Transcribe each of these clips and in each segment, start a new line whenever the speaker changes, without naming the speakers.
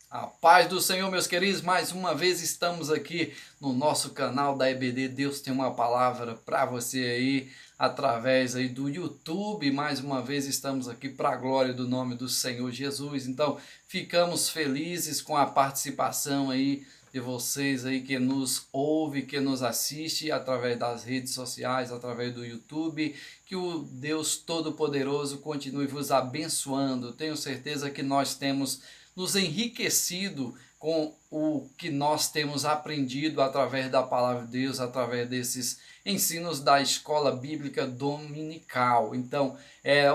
A paz do Senhor, meus queridos, mais uma vez estamos aqui no nosso canal da EBD. Deus tem uma palavra para você aí, através aí do YouTube. Mais uma vez estamos aqui para a glória do nome do Senhor Jesus. Então, ficamos felizes com a participação aí de vocês aí que nos ouve, que nos assiste através das redes sociais, através do YouTube. Que o Deus Todo-Poderoso continue vos abençoando. Tenho certeza que nós temos nos enriquecido com o que nós temos aprendido através da palavra de Deus, através desses ensinos da escola bíblica dominical. Então,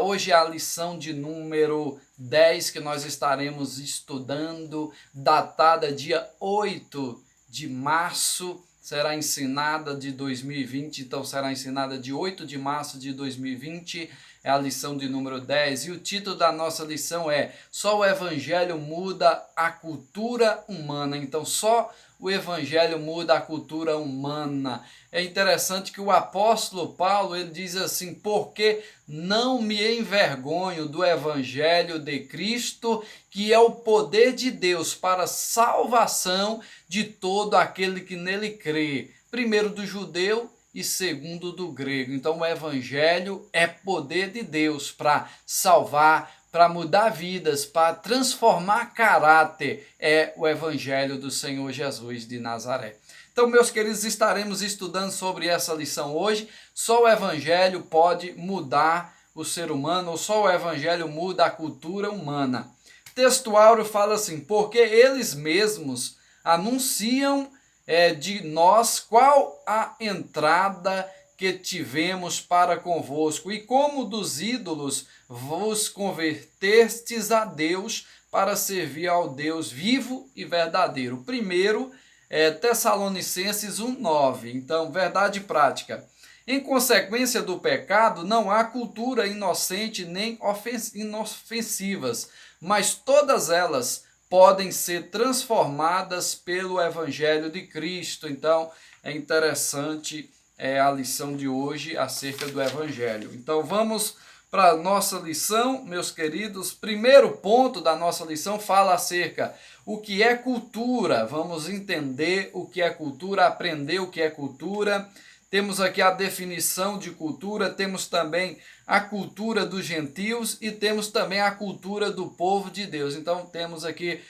hoje é a lição de número 10 que nós estaremos estudando, datada dia 8 de março, será ensinada de 2020, então será ensinada de 8 de março de 2020, é a lição de número 10, e o título da nossa lição é Só o Evangelho muda a cultura humana. Então, só o Evangelho muda a cultura humana. É interessante que o apóstolo Paulo, ele diz assim, porque não me envergonho do Evangelho de Cristo, que é o poder de Deus para a salvação de todo aquele que nele crê. Primeiro do judeu e segundo do grego. Então o evangelho é poder de Deus para salvar, para mudar vidas, para transformar caráter. É o evangelho do Senhor Jesus de Nazaré. Então, meus queridos, estaremos estudando sobre essa lição hoje. Só o evangelho pode mudar o ser humano, ou só o evangelho muda a cultura humana. Textuário fala assim, porque eles mesmos anunciam de nós qual a entrada que tivemos para convosco, e como dos ídolos vos convertestes a Deus para servir ao Deus vivo e verdadeiro. Primeiro, Tessalonicenses 1:9. Então, verdade prática. Em consequência do pecado, não há cultura inocente nem inofensivas, mas todas elas podem ser transformadas pelo Evangelho de Cristo. Então, é interessante a lição de hoje acerca do Evangelho. Então, vamos para a nossa lição, meus queridos. Primeiro ponto da nossa lição fala acerca o que é cultura. Vamos entender o que é cultura, aprender o que é cultura. Temos aqui a definição de cultura, temos também a cultura dos gentios e temos também a cultura do povo de Deus. Então, temos aqui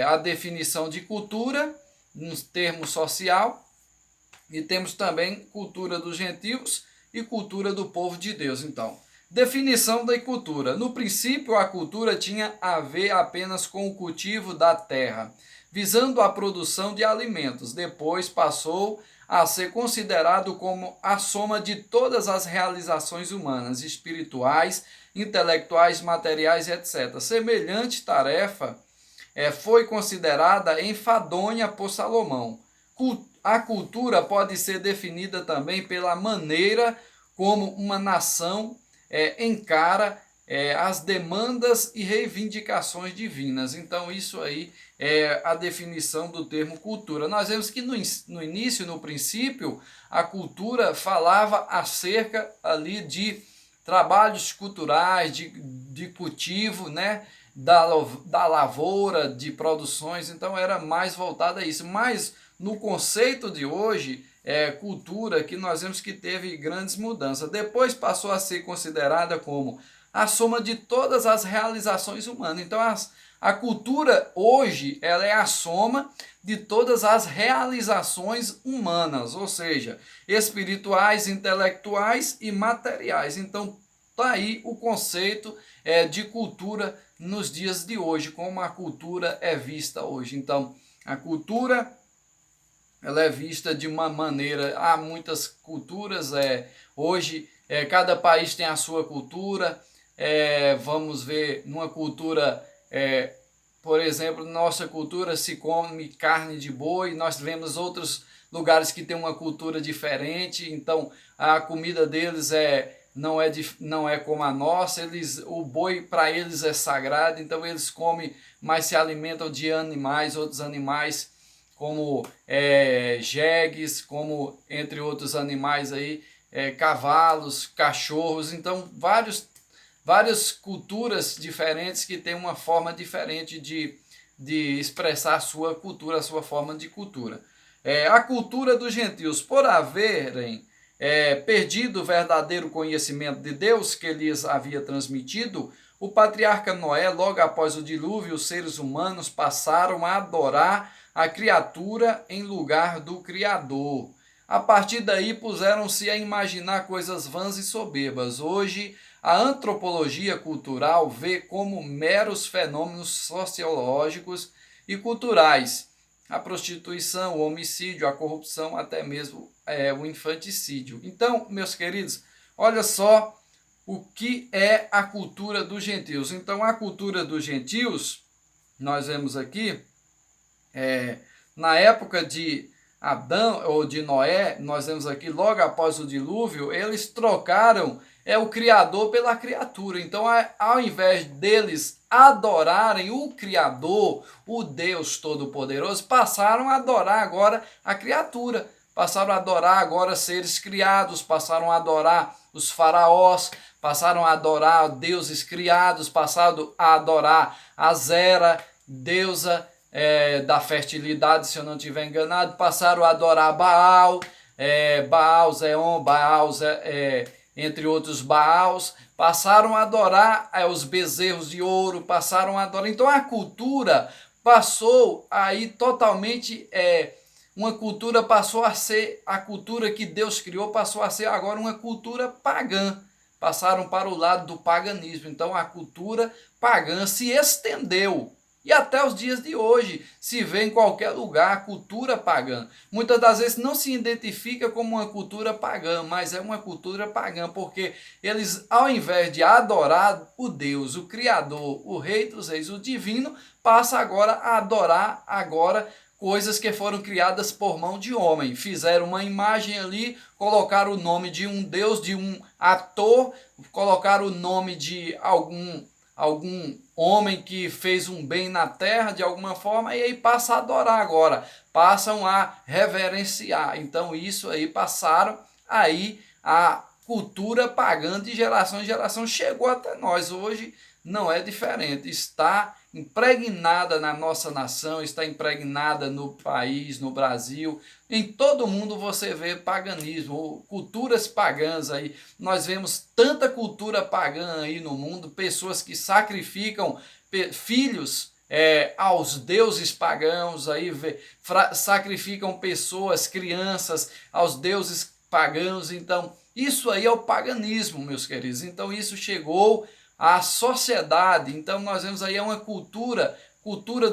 a definição de cultura, no termo social, e temos também cultura dos gentios e cultura do povo de Deus. Então, definição da cultura. No princípio, a cultura tinha a ver apenas com o cultivo da terra, visando a produção de alimentos. Depois passou a ser considerado como a soma de todas as realizações humanas, espirituais, intelectuais, materiais, etc. Semelhante tarefa foi considerada enfadonha por Salomão. A cultura pode ser definida também pela maneira como uma nação encara as demandas e reivindicações divinas. Então, isso aí é a definição do termo cultura. Nós vemos que no início, no princípio, a cultura falava acerca ali de trabalhos culturais, de cultivo, né? Da lavoura, de produções, então era mais voltada a isso. Mas no conceito de hoje, cultura, que nós vemos que teve grandes mudanças. Depois passou a ser considerada como a soma de todas as realizações humanas. Então a cultura hoje ela é a soma de todas as realizações humanas, ou seja, espirituais, intelectuais e materiais. Então tá aí o conceito de cultura nos dias de hoje, como a cultura é vista hoje. Então, a cultura ela é vista de uma maneira, há muitas culturas, hoje cada país tem a sua cultura, vamos ver, numa cultura, por exemplo, nossa cultura se come carne de boi, nós vemos outros lugares que têm uma cultura diferente, então a comida deles não é como a nossa, o boi para eles é sagrado, então eles comem, mas se alimentam de animais, outros animais, como jegues, como entre outros animais aí, cavalos, cachorros, então várias culturas diferentes que têm uma forma diferente de de expressar a sua cultura, a sua forma de cultura. A cultura dos gentios, por haverem perdido o verdadeiro conhecimento de Deus que lhes havia transmitido, o patriarca Noé, logo após o dilúvio, os seres humanos passaram a adorar a criatura em lugar do Criador. A partir daí puseram-se a imaginar coisas vãs e soberbas. Hoje, a antropologia cultural vê como meros fenômenos sociológicos e culturais a prostituição, o homicídio, a corrupção, até mesmo o infanticídio. Então, meus queridos, olha só o que é a cultura dos gentios. Então, a cultura dos gentios, nós vemos aqui, na época de Adão ou de Noé, nós vemos aqui logo após o dilúvio, eles trocaram o Criador pela criatura. Então, ao invés deles adorarem o Criador, o Deus Todo-Poderoso, passaram a adorar agora a criatura. Passaram a adorar agora seres criados, passaram a adorar os faraós, passaram a adorar deuses criados, passaram a adorar a Zera, deusa da fertilidade, se eu não estiver enganado, passaram a adorar Baal, Baal, Zeon, Baal, entre outros Baals, passaram a adorar os bezerros de ouro, passaram a adorar. Então a cultura passou aí totalmente, uma cultura passou a ser, a cultura que Deus criou passou a ser agora uma cultura pagã. Passaram para o lado do paganismo. Então a cultura pagã se estendeu. E até os dias de hoje se vê em qualquer lugar a cultura pagã. Muitas das vezes não se identifica como uma cultura pagã, mas é uma cultura pagã, porque eles, ao invés de adorar o Deus, o Criador, o Rei dos Reis, o Divino, passa agora a adorar coisas que foram criadas por mão de homem. Fizeram uma imagem ali, colocaram o nome de um Deus, de um ator, colocaram o nome de algum homem que fez um bem na terra de alguma forma, e aí passa a adorar agora, passam a reverenciar. Então isso aí passaram aí a cultura pagã de geração em geração, chegou até nós. Hoje não é diferente, está impregnada na nossa nação, está impregnada no país, no Brasil, em todo mundo você vê paganismo, culturas pagãs aí. Nós vemos tanta cultura pagã aí no mundo, pessoas que sacrificam filhos aos deuses pagãos, aí sacrificam pessoas, crianças aos deuses pagãos. Então isso aí é o paganismo, meus queridos. Então isso chegou à sociedade. Então nós vemos aí uma cultura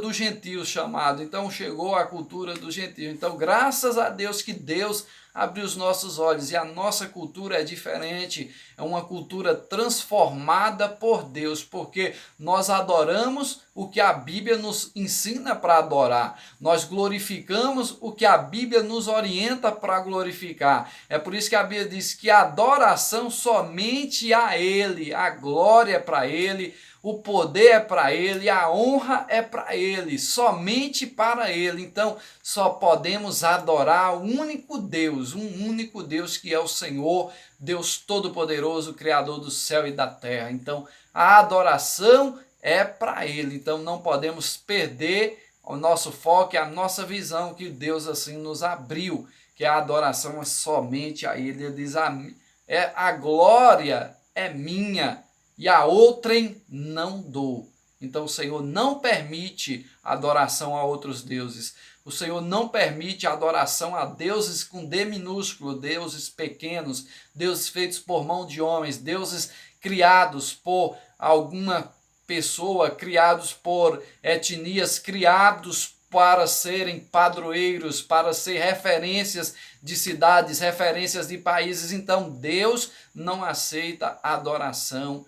dos gentios chamado. Então chegou a cultura dos gentios. Então graças a Deus que Deus abriu os nossos olhos, e a nossa cultura é diferente, é uma cultura transformada por Deus, porque nós adoramos o que a Bíblia nos ensina para adorar, nós glorificamos o que a Bíblia nos orienta para glorificar. É por isso que a Bíblia diz que a adoração somente a Ele, a glória é para Ele, o poder é para Ele, a honra é para Ele, somente para Ele. Então só podemos adorar o único Deus, um único Deus que é o Senhor, Deus Todo-Poderoso, Criador do céu e da terra. Então a adoração é para Ele. Então não podemos perder o nosso foco, a nossa visão, que Deus assim nos abriu, que a adoração é somente a Ele. Ele diz, a glória é minha, e a outrem não dou. Então o Senhor não permite adoração a outros deuses. O Senhor não permite adoração a deuses com D minúsculo, deuses pequenos, deuses feitos por mão de homens, deuses criados por alguma pessoa, criados por etnias, criados para serem padroeiros, para ser referências de cidades, referências de países. Então Deus não aceita adoração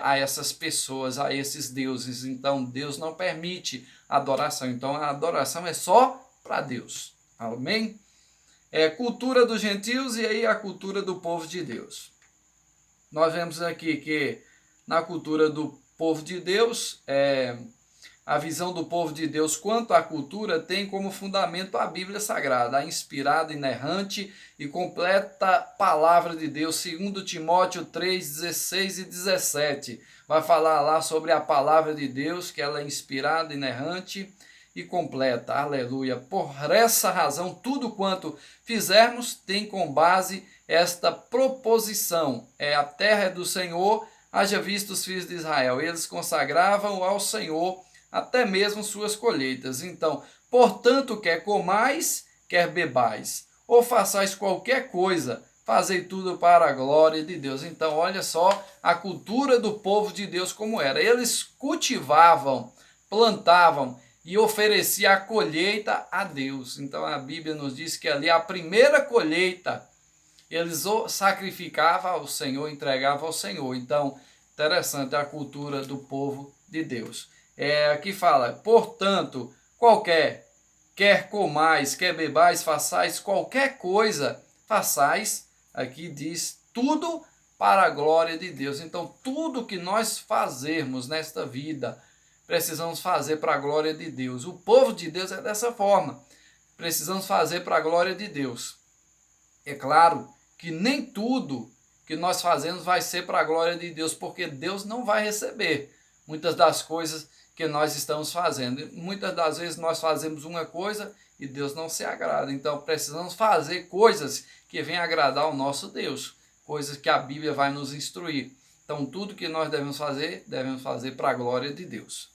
a essas pessoas, a esses deuses. Então Deus não permite adoração. Então a adoração é só para Deus. Amém? Cultura dos gentios e aí a cultura do povo de Deus. Nós vemos aqui que na cultura do povo de Deus, a visão do povo de Deus quanto à cultura tem como fundamento a Bíblia Sagrada, a inspirada, inerrante e completa palavra de Deus, segundo Timóteo 3, 16 e 17. Vai falar lá sobre a palavra de Deus, que ela é inspirada, inerrante e completa. Aleluia. Por essa razão, tudo quanto fizermos tem com base esta proposição. A terra é do Senhor, haja visto os filhos de Israel. Eles consagravam ao Senhor até mesmo suas colheitas. Então, portanto, quer comais, quer bebais, ou façais qualquer coisa, fazei tudo para a glória de Deus. Então, olha só a cultura do povo de Deus como era. Eles cultivavam, plantavam e ofereciam a colheita a Deus. Então, a Bíblia nos diz que ali a primeira colheita eles sacrificavam ao Senhor, entregavam ao Senhor. Então, interessante a cultura do povo de Deus. Aqui fala, portanto, quer comais, quer bebais, façais qualquer coisa, façais, aqui diz, tudo para a glória de Deus. Então, tudo que nós fazermos nesta vida, precisamos fazer para a glória de Deus. O povo de Deus é dessa forma, precisamos fazer para a glória de Deus. É claro que nem tudo que nós fazemos vai ser para a glória de Deus, porque Deus não vai receber muitas das coisas que nós estamos fazendo. Muitas das vezes nós fazemos uma coisa e Deus não se agrada. Então precisamos fazer coisas que venham agradar ao nosso Deus, coisas que a Bíblia vai nos instruir. Então tudo que nós devemos fazer para a glória de Deus.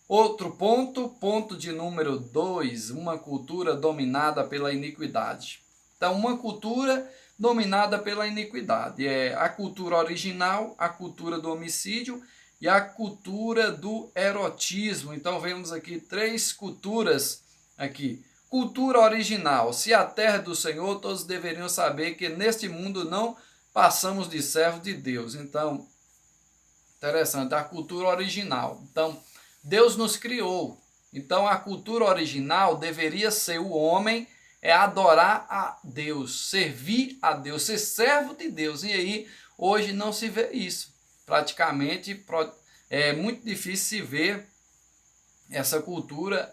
Outro ponto de número 2, uma cultura dominada pela iniquidade. Então uma cultura dominada pela iniquidade é a cultura original, a cultura do homicídio e a cultura do erotismo. Então vemos aqui 3 culturas aqui. Cultura original. Se a terra é do Senhor, todos deveriam saber que neste mundo não passamos de servos de Deus. Então, interessante, a cultura original. Então, Deus nos criou. Então, a cultura original deveria ser o homem adorar a Deus, servir a Deus, ser servo de Deus. E aí, hoje não se vê isso. Praticamente é muito difícil se ver essa cultura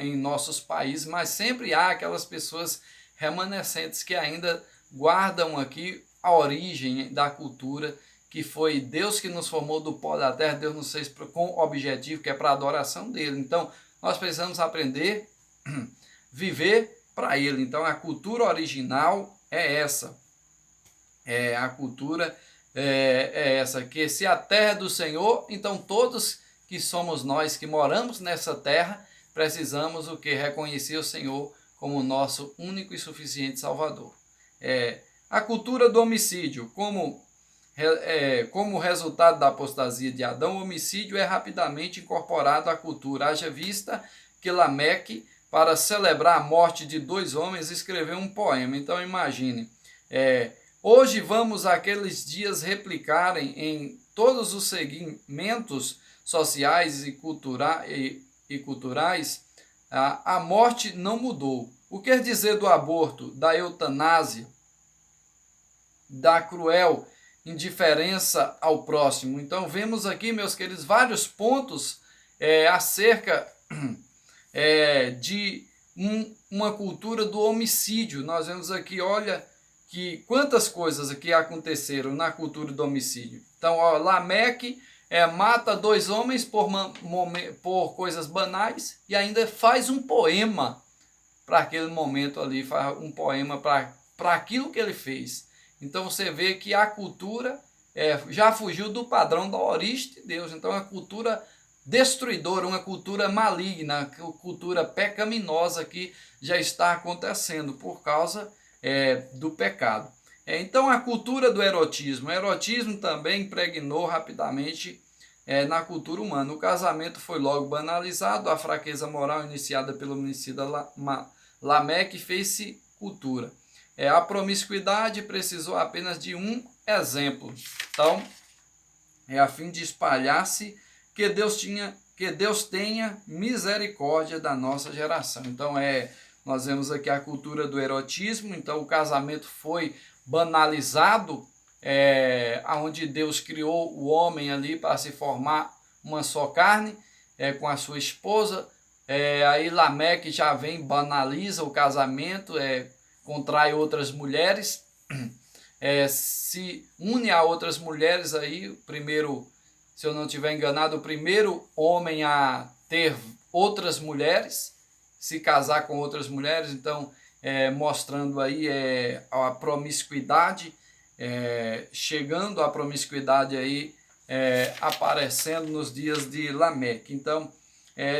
em nossos países, mas sempre há aquelas pessoas remanescentes que ainda guardam aqui a origem da cultura, que foi Deus que nos formou do pó da terra, Deus nos fez com o objetivo que é para a adoração dele. Então, nós precisamos aprender a viver para ele. Então, a cultura original é essa. A cultura é essa, que se a terra é do Senhor, então todos que somos nós, que moramos nessa terra, precisamos o que? Reconhecer o Senhor como nosso único e suficiente Salvador. A cultura do homicídio, como resultado da apostasia de Adão, o homicídio é rapidamente incorporado à cultura, haja vista que Lameque, para celebrar a morte de 2 homens, escreveu um poema. Então imagine, hoje vamos aqueles dias replicarem em todos os segmentos sociais e culturais, a morte não mudou. O que quer dizer do aborto, da eutanásia, da cruel indiferença ao próximo? Então vemos aqui, meus queridos, vários pontos acerca de uma cultura do homicídio. Nós vemos aqui, olha, que quantas coisas aqui aconteceram na cultura do homicídio. Então, Lameque mata 2 homens por coisas banais e ainda faz um poema para aquele momento ali, faz um poema para aquilo que ele fez. Então você vê que a cultura já fugiu do padrão da origem de Deus. Então é uma cultura destruidora, uma cultura maligna, cultura pecaminosa que já está acontecendo por causa do pecado. Então a cultura do erotismo. O erotismo também impregnou rapidamente na cultura humana. O casamento foi logo banalizado, a fraqueza moral iniciada pelo homicida Lameque fez-se cultura. A promiscuidade precisou apenas de um exemplo. Então, a fim de espalhar-se, que Deus tenha misericórdia da nossa geração. Então, nós vemos aqui a cultura do erotismo. Então, o casamento foi banalizado, onde Deus criou o homem ali para se formar uma só carne. com a sua esposa. Aí Lameque já vem, banaliza o casamento, contrai outras mulheres, se une a outras mulheres aí, o primeiro, se eu não estiver enganado, o primeiro homem a ter outras mulheres, se casar com outras mulheres, então mostrando aí a promiscuidade, chegando à promiscuidade aí, aparecendo nos dias de Lameque. Então,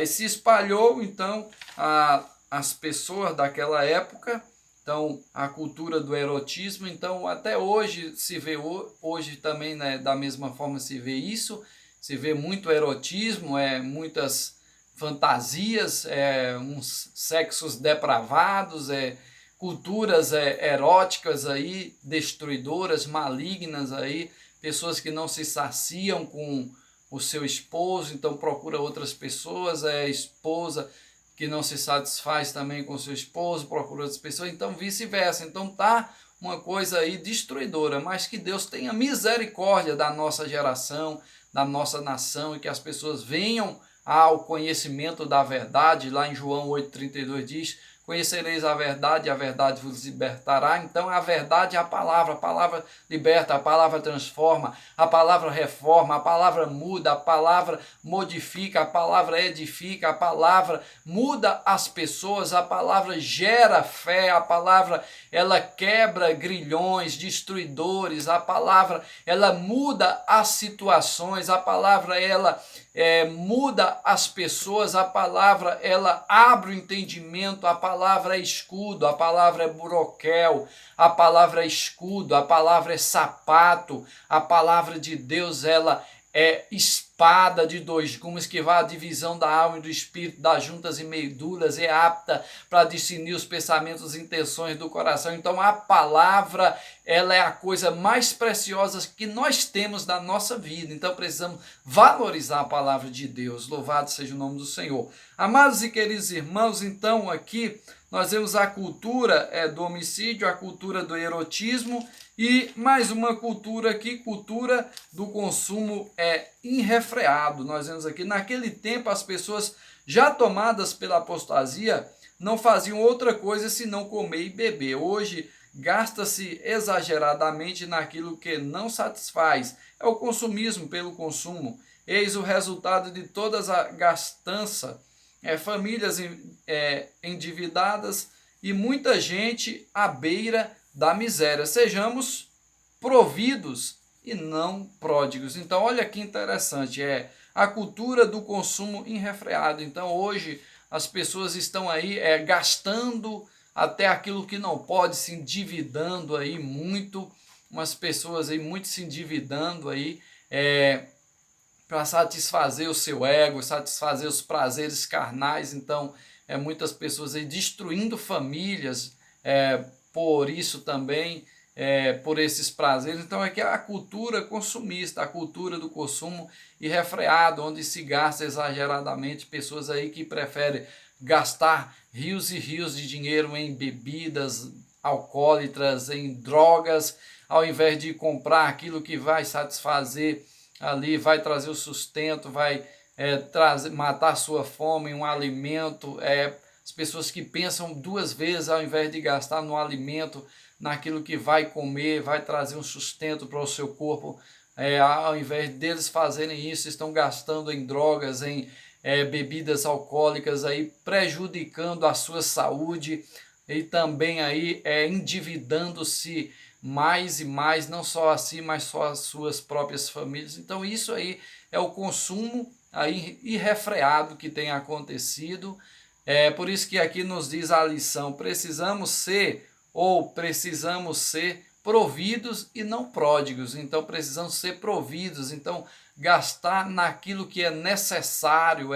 se espalhou então as pessoas daquela época, então a cultura do erotismo, então até hoje se vê, hoje também, né, da mesma forma se vê isso, se vê muito erotismo, muitas fantasias, uns sexos depravados, culturas eróticas aí, destruidoras, malignas aí, pessoas que não se saciam com o seu esposo, então procura outras pessoas, esposa que não se satisfaz também com o seu esposo, procura outras pessoas, então vice-versa. Então tá uma coisa aí destruidora, mas que Deus tenha misericórdia da nossa geração, da nossa nação, e que as pessoas venham ao conhecimento da verdade. Lá em João 8,32 diz: conhecereis a verdade vos libertará. Então a verdade é a palavra liberta, a palavra transforma, a palavra reforma, a palavra muda, a palavra modifica, a palavra edifica, a palavra muda as pessoas, a palavra gera fé, a palavra ela quebra grilhões, destruidores, a palavra ela muda as situações, a palavra ela muda as pessoas, a palavra ela abre o entendimento, a palavra é escudo, a palavra é broquel, a palavra é escudo, a palavra é sapato, a palavra de Deus ela é espada de dois gumes que vai à divisão da alma e do espírito, das juntas e medulas, é apta para discernir os pensamentos e intenções do coração. Então a palavra ela é a coisa mais preciosa que nós temos na nossa vida, então precisamos valorizar a palavra de Deus. Louvado seja o nome do Senhor. Amados e queridos irmãos, então aqui nós vemos a cultura do homicídio, a cultura do erotismo e mais uma cultura aqui, cultura do consumo irrefreado. Nós vemos aqui, naquele tempo as pessoas já tomadas pela apostasia não faziam outra coisa senão comer e beber. Hoje gasta-se exageradamente naquilo que não satisfaz. É o consumismo pelo consumo. Eis o resultado de toda a gastança. Famílias endividadas e muita gente à beira da miséria. Sejamos providos e não pródigos. Então olha que interessante, a cultura do consumo irrefreado. Então hoje as pessoas estão aí gastando até aquilo que não pode, se endividando aí muito, umas pessoas aí muito se endividando aí para satisfazer o seu ego, satisfazer os prazeres carnais. Então muitas pessoas aí destruindo famílias por isso também, por esses prazeres. Então aqui é a cultura consumista, a cultura do consumo irrefreado, onde se gasta exageradamente, pessoas aí que preferem gastar rios e rios de dinheiro em bebidas alcoólatras, em drogas, ao invés de comprar aquilo que vai satisfazer ali, vai trazer o sustento, vai matar a sua fome, um alimento. As pessoas que pensam duas vezes ao invés de gastar no alimento, naquilo que vai comer, vai trazer um sustento para o seu corpo, ao invés deles fazerem isso, estão gastando em drogas, em bebidas alcoólicas, aí prejudicando a sua saúde e também aí endividando-se mais e mais, não só a si, mas só as suas próprias famílias. Então isso aí é o consumo aí irrefreado que tem acontecido. Por isso que aqui nos diz a lição: precisamos ser providos e não pródigos. Então precisamos ser providos, então gastar naquilo que é necessário,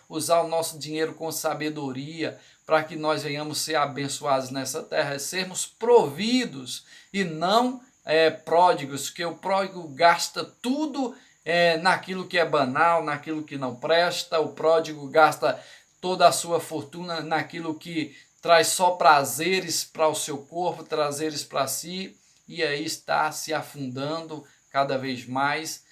usar o nosso dinheiro com sabedoria, para que nós venhamos ser abençoados nessa terra, sermos providos e não pródigos, que o pródigo gasta tudo naquilo que é banal, naquilo que não presta. O pródigo gasta toda a sua fortuna naquilo que traz só prazeres para o seu corpo, prazeres para si, e aí está se afundando cada vez mais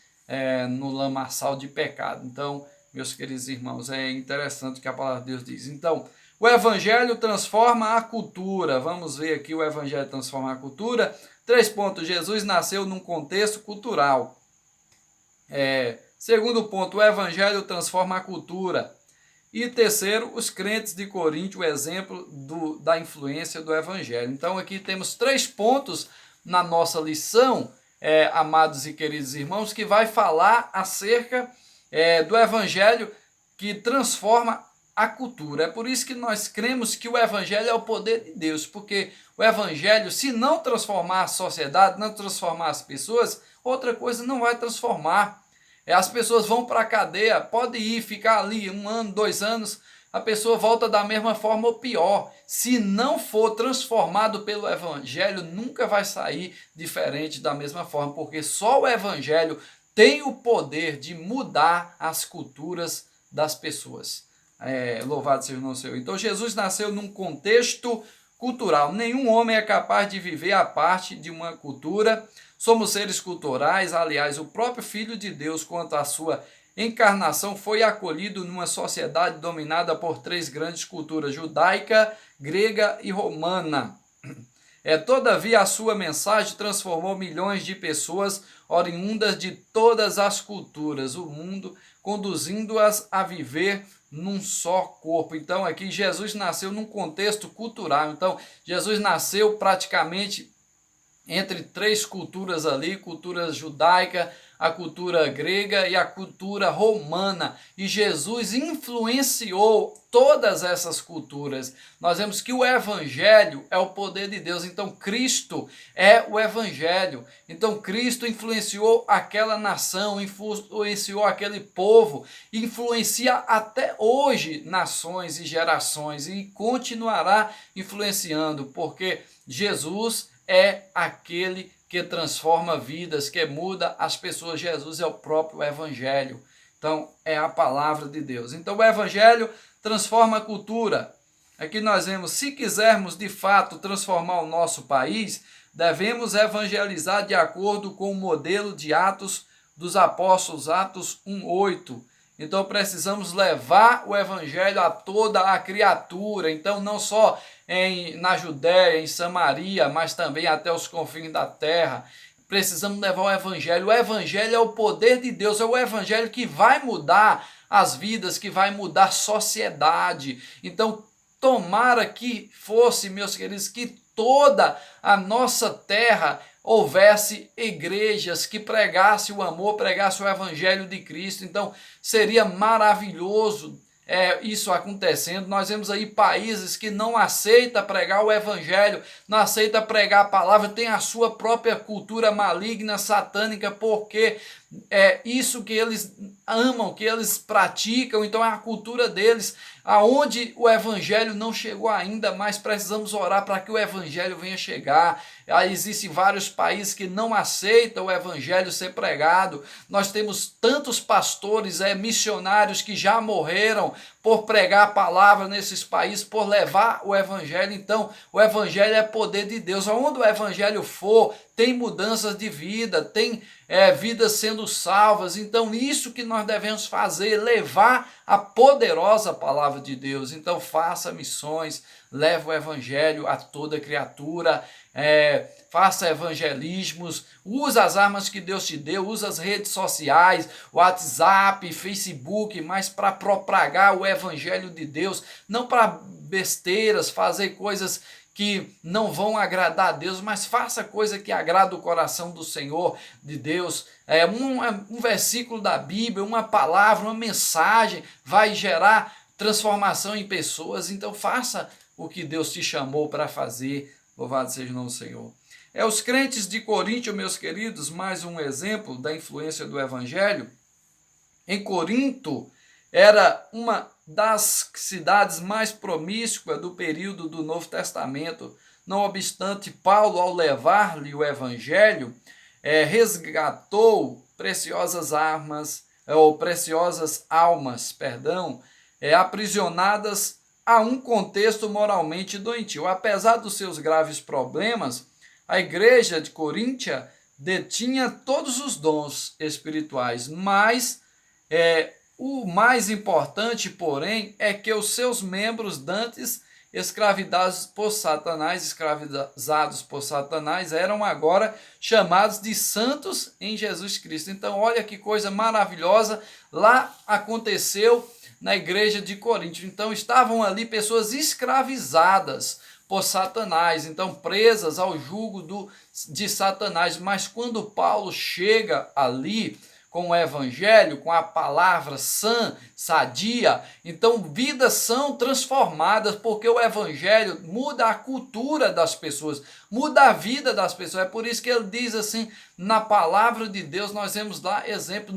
no lamaçal de pecado. Então meus queridos irmãos. É interessante o que a palavra de Deus diz. Então, o evangelho transforma a cultura. Vamos ver aqui o evangelho transforma a cultura. 3 pontos. Jesus nasceu num contexto cultural. Segundo ponto, o evangelho transforma a cultura. E terceiro, os crentes de Corinto, o exemplo da influência do evangelho. Então aqui temos 3 pontos na nossa lição, amados e queridos irmãos, que vai falar acerca do evangelho que transforma a cultura. É por isso que nós cremos que o evangelho é o poder de Deus, porque o evangelho, se não transformar a sociedade, não transformar as pessoas, outra coisa não vai transformar. As pessoas vão para a cadeia, pode ir, ficar ali 1 ano, 2 anos, a pessoa volta da mesma forma ou pior. Se não for transformado pelo evangelho, nunca vai sair diferente da mesma forma, porque só o evangelho tem o poder de mudar as culturas das pessoas. Louvado seja o nome do Senhor. Então Jesus nasceu num contexto cultural. Nenhum homem é capaz de viver à parte de uma cultura. Somos seres culturais. Aliás, o próprio Filho de Deus, quanto à sua encarnação, foi acolhido numa sociedade dominada por 3 grandes culturas: judaica, grega e romana. Todavia, a sua mensagem transformou milhões de pessoas oriundas de todas as culturas, o mundo, conduzindo-as a viver num só corpo. Então, aqui Jesus nasceu num contexto cultural. Então, Jesus nasceu praticamente entre 3 culturas ali, cultura judaica, a cultura grega e a cultura romana. E Jesus influenciou todas essas culturas. Nós vemos que o evangelho é o poder de Deus. Então Cristo é o evangelho. Então Cristo influenciou aquela nação, influenciou aquele povo, influencia até hoje nações e gerações e continuará influenciando, porque Jesus é aquele que transforma vidas, que muda as pessoas. Jesus é o próprio evangelho. Então, é a palavra de Deus. Então, o evangelho transforma a cultura. Aqui nós vemos, se quisermos de fato transformar o nosso país, devemos evangelizar de acordo com o modelo de Atos dos Apóstolos, Atos 1:8. Então precisamos levar o evangelho a toda a criatura. Então não só na Judéia, em Samaria, mas também até os confins da terra. Precisamos levar o evangelho. O evangelho é o poder de Deus, é o evangelho que vai mudar as vidas, que vai mudar a sociedade. Então tomara que fosse, meus queridos, que toda a nossa terra houvesse igrejas que pregassem o amor, pregassem o evangelho de Cristo. Então seria maravilhoso isso acontecendo. Nós vemos aí países que não aceitam pregar o evangelho, não aceitam pregar a palavra, tem a sua própria cultura maligna, satânica, porque é isso que eles amam, que eles praticam. Então é a cultura deles, aonde o evangelho não chegou ainda, mas precisamos orar para que o evangelho venha chegar. Existem vários países que não aceitam o evangelho ser pregado. Nós temos tantos pastores, missionários que já morreram por pregar a palavra nesses países, por levar o evangelho. Então o evangelho é poder de Deus. Aonde o evangelho for, tem mudanças de vida, tem vidas sendo salvas. Então isso que nós devemos fazer, levar a poderosa palavra de Deus. Então faça missões, leve o evangelho a toda criatura, faça evangelismos, usa as armas que Deus te deu, usa as redes sociais, WhatsApp, Facebook, mas para propagar o evangelho de Deus, não para besteiras, fazer coisas que não vão agradar a Deus, mas faça coisa que agrada o coração do Senhor, de Deus. Um versículo da Bíblia, uma palavra, uma mensagem vai gerar transformação em pessoas. Então faça o que Deus te chamou para fazer. Louvado seja o nome do Senhor. Os crentes de Corinto, meus queridos, mais um exemplo da influência do evangelho. Em Corinto era uma das cidades mais promíscuas do período do Novo Testamento. Não obstante, Paulo, ao levar-lhe o evangelho, resgatou preciosas almas, aprisionadas a um contexto moralmente doentio. Apesar dos seus graves problemas, a igreja de Coríntia detinha todos os dons espirituais, mas O mais importante, porém, é que os seus membros dantes escravizados por Satanás, eram agora chamados de santos em Jesus Cristo. Então, olha que coisa maravilhosa lá aconteceu na igreja de Corinto. Então, estavam ali pessoas escravizadas por Satanás, então presas ao jugo de Satanás. Mas quando Paulo chega ali com o evangelho, com a palavra sã, sadia, então vidas são transformadas, porque o evangelho muda a cultura das pessoas, muda a vida das pessoas. É por isso que ele diz assim, na palavra de Deus, nós vemos lá exemplo,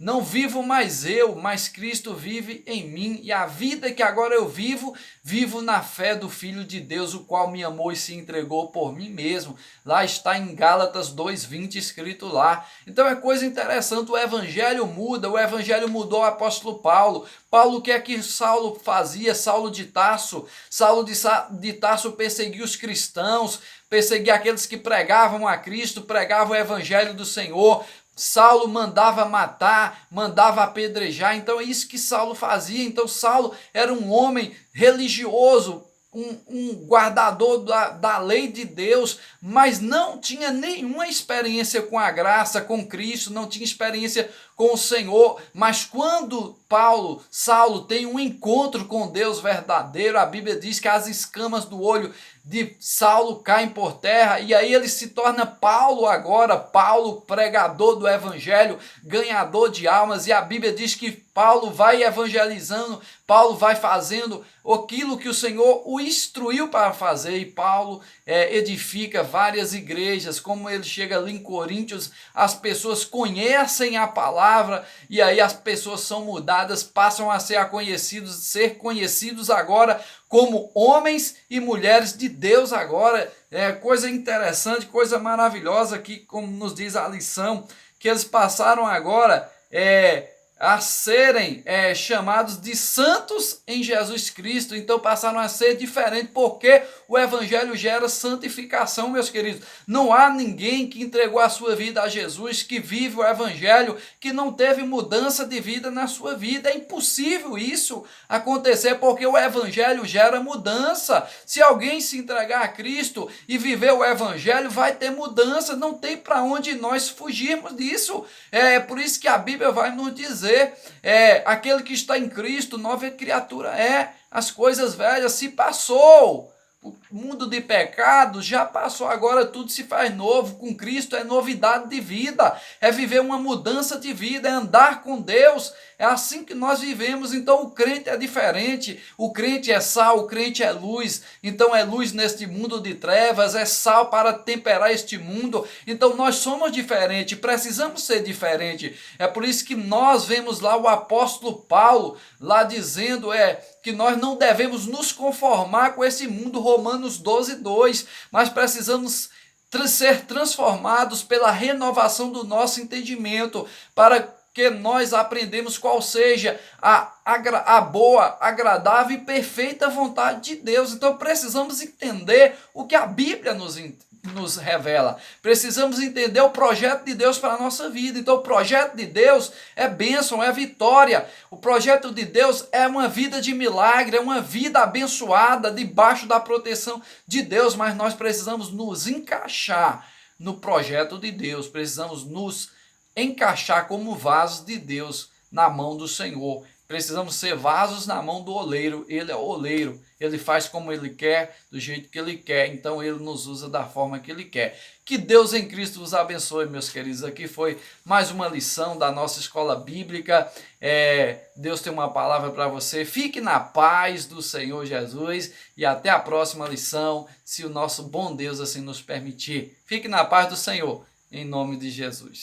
não vivo mais eu, mas Cristo vive em mim, e a vida que agora eu vivo, vivo na fé do Filho de Deus, o qual me amou e se entregou por mim mesmo. Lá está em Gálatas 2:20 escrito lá. Então é coisa interessante, o evangelho muda, o evangelho mudou o apóstolo Paulo. Paulo, o que é que Saulo fazia? Saulo de Tarso perseguia os cristãos, perseguia aqueles que pregavam a Cristo, pregavam o evangelho do Senhor. Saulo mandava matar, mandava apedrejar, então é isso que Saulo fazia. Então Saulo era um homem religioso, um guardador da lei de Deus, mas não tinha nenhuma experiência com a graça, com Cristo, não tinha experiência com o Senhor. Mas quando Saulo tem um encontro com Deus verdadeiro, a Bíblia diz que as escamas do olho de Saulo caem por terra, e aí ele se torna Paulo agora, Paulo, pregador do evangelho, ganhador de almas. E a Bíblia diz que Paulo vai evangelizando, Paulo vai fazendo aquilo que o Senhor o instruiu para fazer, e Paulo edifica várias igrejas. Como ele chega ali em Coríntios, as pessoas conhecem a palavra, e aí as pessoas são mudadas, passam a ser conhecidos agora como homens e mulheres de Deus agora. É coisa interessante, coisa maravilhosa aqui, como nos diz a lição, que eles passaram agora a serem chamados de santos em Jesus Cristo. Então passaram a ser diferentes, porque o evangelho gera santificação, meus queridos. Não há ninguém que entregou a sua vida a Jesus, que vive o evangelho, que não teve mudança de vida na sua vida. É impossível isso acontecer, porque o evangelho gera mudança. Se alguém se entregar a Cristo e viver o evangelho, vai ter mudança, não tem para onde nós fugirmos disso. É por isso que a Bíblia vai nos dizer, aquele que está em Cristo, nova criatura as coisas velhas se passou. O mundo de pecado já passou, agora tudo se faz novo. Com Cristo é novidade de vida, é viver uma mudança de vida, é andar com Deus. É assim que nós vivemos. Então o crente é diferente, o crente é sal, o crente é luz. Então é luz neste mundo de trevas, é sal para temperar este mundo. Então nós somos diferentes, precisamos ser diferentes. É por isso que nós vemos lá o apóstolo Paulo lá dizendo que nós não devemos nos conformar com esse mundo, Romanos 12:2, mas precisamos ser transformados pela renovação do nosso entendimento, para que nós aprendemos qual seja a boa, agradável e perfeita vontade de Deus. Então precisamos entender o que a Bíblia nos revela. Precisamos entender o projeto de Deus para a nossa vida. Então o projeto de Deus é bênção, é vitória. O projeto de Deus é uma vida de milagre, é uma vida abençoada debaixo da proteção de Deus. Mas nós precisamos nos encaixar no projeto de Deus, precisamos nos encaixar como vasos de Deus na mão do Senhor. Precisamos ser vasos na mão do oleiro. Ele é o oleiro, ele faz como ele quer, do jeito que ele quer, então ele nos usa da forma que ele quer. Que Deus em Cristo vos abençoe, meus queridos. Aqui foi mais uma lição da nossa escola bíblica. Deus tem uma palavra para você. Fique na paz do Senhor Jesus e até a próxima lição, se o nosso bom Deus assim nos permitir. Fique na paz do Senhor, em nome de Jesus.